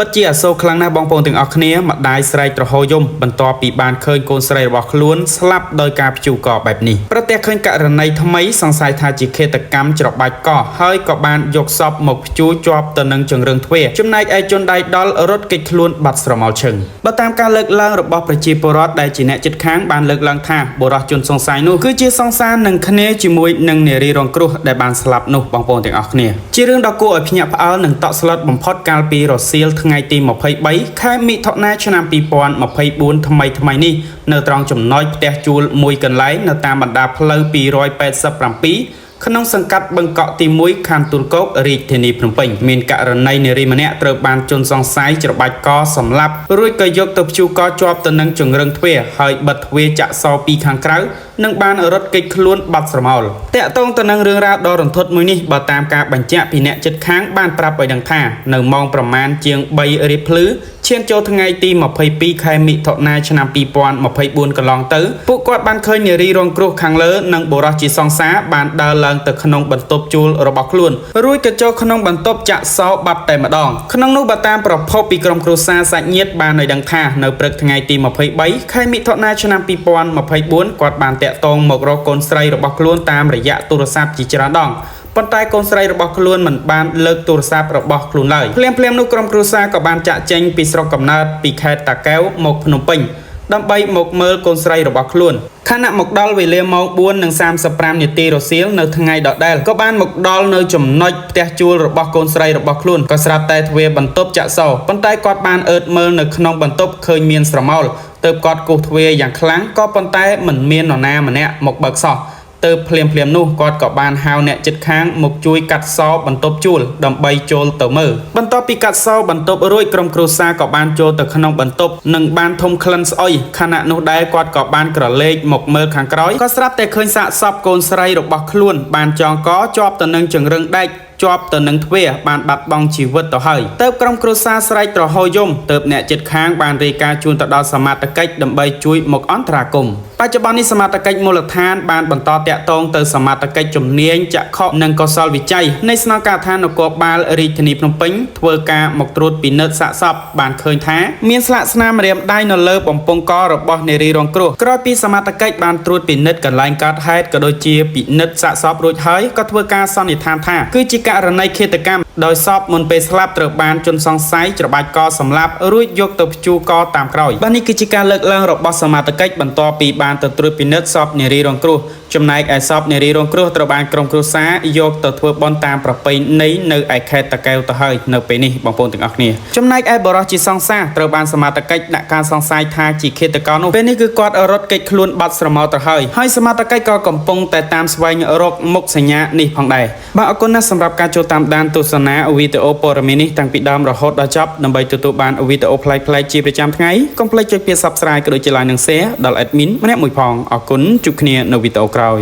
ពិតជាអាសូរខ្លាំងណាស់បងប្អូនទាំងអស់គ្នាម្ដាយស្រែកទ្រហោយំបន្ទាប់ពីបានឃើញកូនស្រីរបស់ខ្លួនស្លាប់ដោយការព្យួរកបែបនេះប្រទះឃើញករណីថ្មីសង្ស័យថាជាឃាតកម្មច្របាច់កហើយក៏បានយកសពមកព្យួរជាប់ទៅនឹងជង្រឹងទ្វារចំណែកឯជនដៃដល់រត់គេចខ្លួនបាត់ស្រមោលឈឹងបើតាមការលើកឡើងរបស់ប្រជាពលរដ្ឋដែលជាអ្នកជិតខាងបានលើកឡើងថាបុរសជនសង្ស័យនោះគឺជាសង្សារនឹងគ្នាជាមួយនឹងនារីរងគ្រោះដែលបានស្លាប់នោះបងប្អូនទាំងអស់គ្នាជារឿងដ៏គួរឲ្យភ្ញាក់ផ្អើលនិងតក់ស្លុតបំផុតកាលពីរសៀលថ្ងៃទី23ខែមិថុនាឆ្នាំ2024ថ្មីនេះនៅត្រង់ចំណុចផ្ទះជួលមួយកន្លែងនៅតាមបណ្ដាផ្លូវ287ក្នុងសង្កាត់បឹងកក់ទី1ខណ្ឌទួលគោករាជធានីភ្នំពេញមានករណីនារីម្នាក់ត្រូវបានជនសង្ស័យច្របាច់កសម្លាប់រួចក៏យកទៅព្យួរកជាប់ទៅនឹងជង្រឹងទ្វារហើយបិទទ្វារចាក់សពីខាងក្រៅនិងបានរត់គេចខ្លួនបាត់ស្រមោលតាក់ទងទៅនឹងរឿងរ៉ាវដ៏រន្ធត់មួយនេះបើតាមការបញ្ជាក់ពីអ្នកជិតខាងបានប្រាប់ឲ្យដឹងថានៅម៉ោងប្រមាណជាង3រៀបភ្លឺឈានចូលថ្ងៃទី22ខែមិថុនាឆ្នាំ2024កន្លងទៅពួកគាត់បានឃើញនារីរងគ្រោះខាងលើនិងបុរសជាសង្សារបានដើរឡើងទៅក្នុងបន្ទប់ជួលរបស់ខ្លួនរួចក៏ចូលក្នុងបន្ទប់ចាក់សោបាត់តែម្ដងក្នុងនោះបើតាមប្រភពពីក្រុមគ្រួសារសាច់ញាតិបានឲ្យដឹងថានៅព្រឹកថ្ងៃទី23ខែមិថុនាឆ្នាំ2024គាត់បានតាក់ទងមករកកូនស្រីរបស់ខ្លួនតាមរយៈទូរស័ព្ទជាច្រើនដងប៉ុន្តែកូនស្រីរបស់ខ្លួនមិនបានលើកទូរស័ព្ទរបស់ខ្លួនឡើយភ្លាមនោះក្រុមគ្រួសារក៏បានចាក់ចេញពីស្រុកកំណើតពីខេត្តតាកែវមកភ្នំពេញដើម្បីមកមើលកូនស្រីរបស់ខ្លួនខណៈមកដល់វេលាម៉ោង 4:35 នាទីរសៀលនៅថ្ងៃដដែលក៏បានមកដល់នៅចំណុចផ្ទះជួលរបស់កូនស្រីរបស់ខ្លួនក៏ស្រាប់តែទ្វារបន្ទប់ចាក់សោប៉ុន្តែគាត់បានអើតមើលនៅក្នុងបន្ទប់ឃើញមានស្រមោលទើបគាត់គោះទ្វារយ៉ាងខ្លាំងក៏ប៉ុន្តែមិនមាននរណាម្នាក់មកបើកសោះទៅភ្លាមនោះគាត់ក៏បានហៅអ្នកជិតខាងមកជួយកាត់សោបន្ទប់ជួលដើម្បីចូលទៅមើលបន្ទាប់ពីកាត់សោបន្ទប់រួចក្រុមគ្រួសារក៏បានចូលទៅក្នុងបន្ទប់និងបានធំក្លិនស្អុយខណៈនោះដែរគាត់ក៏បានក្រឡេកមកមើលខាងក្រោយក៏ស្រាប់តែឃើញសាកសពកូនស្រីរបស់ខ្លួនបានចងកជាប់ទៅនឹងជង្រឹងដែកជាប់ទៅនឹងទ្វារបានបាត់បង់ជីវិតទៅហើយទៅក្រុមគ្រួសារស្រែកទ្រហោយំទៅអ្នកជិតខាងបានរាយការណ៍ជូនទៅដល់សមត្ថកិច្ចដើម្បីជួយមកអន្តរាគមន៍បច្ចុប្បន្ននេះសមត្ថកិច្ចមូលដ្ឋានបានបន្តតាក់ទងទៅសមត្ថកិច្ចជំនាញចក្ខុនិងកុសលវិច័យនៃស្នងការដ្ឋាននគរបាលរាជធានីភ្នំពេញធ្វើការមកត្រួតពិនិត្យសាកសពបានឃើញថាមានស្លាកស្នាមម្រាមដៃនៅលើបំពង់ករបស់នារីរងគ្រោះក្រោយពីសមត្ថកិច្ចបានត្រួតពិនិត្យកន្លែងកើតហេតុក៏ដូចជាពិនិត្យសាកសពរួចហើយក៏ធ្វើការសន្និដ្ឋានថាគឺជាករណីឃាតកម្មដោយសពមុនពេលស្លាប់ត្រូវបានជនសង្ស័យច្របាច់កសម្លាប់រួចយកទៅព្យួរកតាមក្រោយបាទនេះគឺជាការលើកឡើងរបស់សមត្ថកិច្ចបន្ទាប់ពីបានទៅត្រួតពិនិត្យសពនារីរងគ្រោះចំណែកឯសពនារីរងគ្រោះត្រូវបានក្រុមគ្រួសារយកទៅធ្វើបុណ្យតាមប្រពៃណីនៅឯខេត្តតាកែវទៅហើយនៅពេលនេះបងប្អូនទាំងអស់គ្នាចំណែកឯបុរសជាសង្សារត្រូវបានសមត្ថកិច្ចដាក់ការសង្ស័យថាជាឃាតករនោះពេលនេះគឺគាត់រត់គេចខ្លួនបាត់ស្រមោលទៅហើយសមត្ថកិច្ចក៏កំពុងតែតាមស្វែងរកមុខសញ្ញានេះផងដែរបាទអរគុណណាស់សម្រាប់ការចូលតាមដានទស្សនាវីដេអូព័ត៌មាននេះតាំងពីដើមរហូតដល់ចប់ដើម្បីទទួលបានវីដេអូប្លែកៗជាប្រចាំថ្ងៃកុំភ្លេចចុចពាក្យ Subscribe ក៏ដូចជា Like និង Share ដល់ Admin ម្នាក់មួយផងអរគុណជួបគ្នានៅវីដេអូក្រោយ